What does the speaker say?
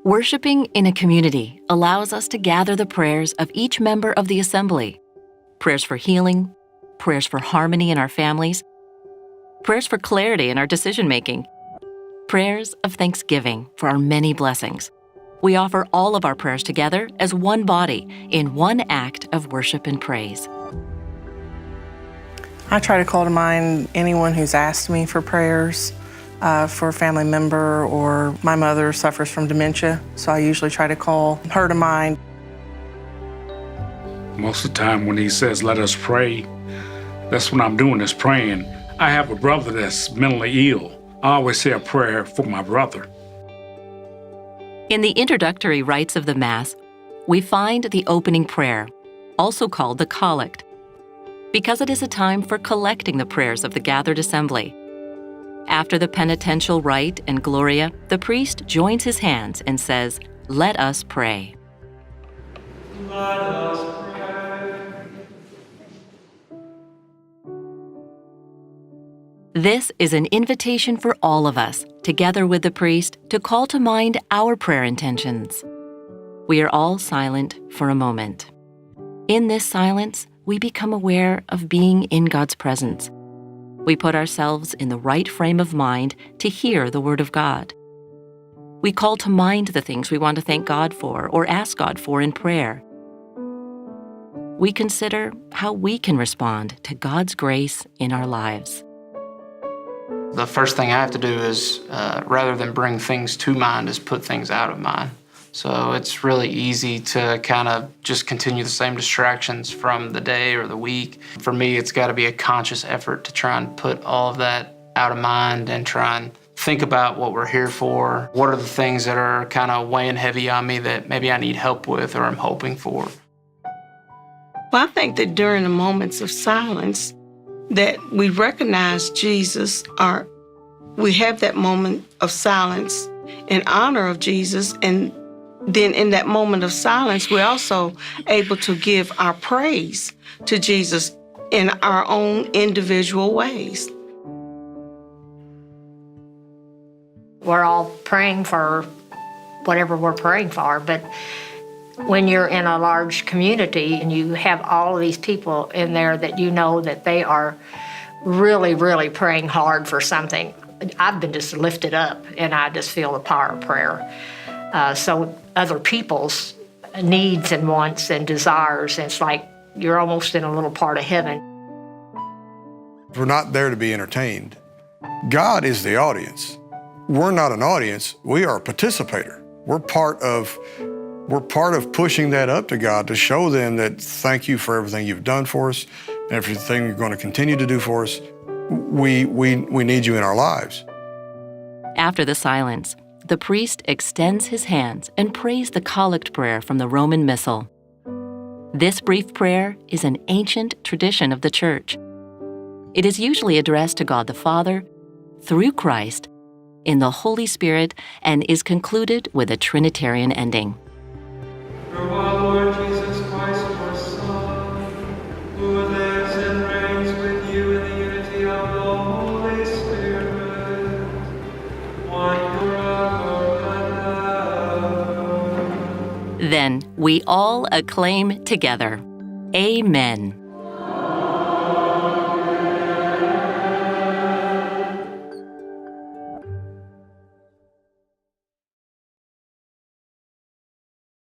Worshiping in a community allows us to gather the prayers of each member of the assembly. Prayers for healing, prayers for harmony in our families, prayers for clarity in our decision-making, prayers of thanksgiving for our many blessings. We offer all of our prayers together as one body in one act of worship and praise. I try to call to mind anyone who's asked me for prayers for a family member, or my mother suffers from dementia, so I usually try to call her to mind. Most of the time when he says, let us pray, that's what I'm doing is praying. I have a brother that's mentally ill. I always say a prayer for my brother. In the introductory rites of the Mass, we find the opening prayer, also called the Collect, because it is a time for collecting the prayers of the gathered assembly. After the penitential rite and Gloria, the priest joins his hands and says, "Let us pray." Let us pray. This is an invitation for all of us, together with the priest, to call to mind our prayer intentions. We are all silent for a moment. In this silence, we become aware of being in God's presence. We put ourselves in the right frame of mind to hear the Word of God. We call to mind the things we want to thank God for or ask God for in prayer. We consider how we can respond to God's grace in our lives. The first thing I have to do is, rather than bring things to mind, is put things out of mind. So it's really easy to kind of just continue the same distractions from the day or the week. For me, it's got to be a conscious effort to try and put all of that out of mind and try and think about what we're here for. What are the things that are kind of weighing heavy on me that maybe I need help with or I'm hoping for? Well, I think that during the moments of silence that we recognize Jesus, or we have that moment of silence in honor of Jesus, and then in that moment of silence, we're also able to give our praise to Jesus in our own individual ways. We're all praying for whatever we're praying for, but when you're in a large community and you have all of these people in there that you know that they are really, really praying hard for something, I've been just lifted up and I just feel the power of prayer. So other people's needs and wants and desires, it's like you're almost in a little part of heaven. We're not there to be entertained. God is the audience. We're not an audience, we are a participator. We're part of pushing that up to God to show them that thank you for everything you've done for us and everything you're going to continue to do for us. We need you in our lives. After the silence, the priest extends his hands and prays the Collect prayer from the Roman Missal. This brief prayer is an ancient tradition of the Church. It is usually addressed to God the Father, through Christ, in the Holy Spirit, and is concluded with a Trinitarian ending. Through our Lord Jesus Christ, your Son, who lives and reigns with you in the unity of the Holy Spirit, one forever and ever. Then we all acclaim together, Amen.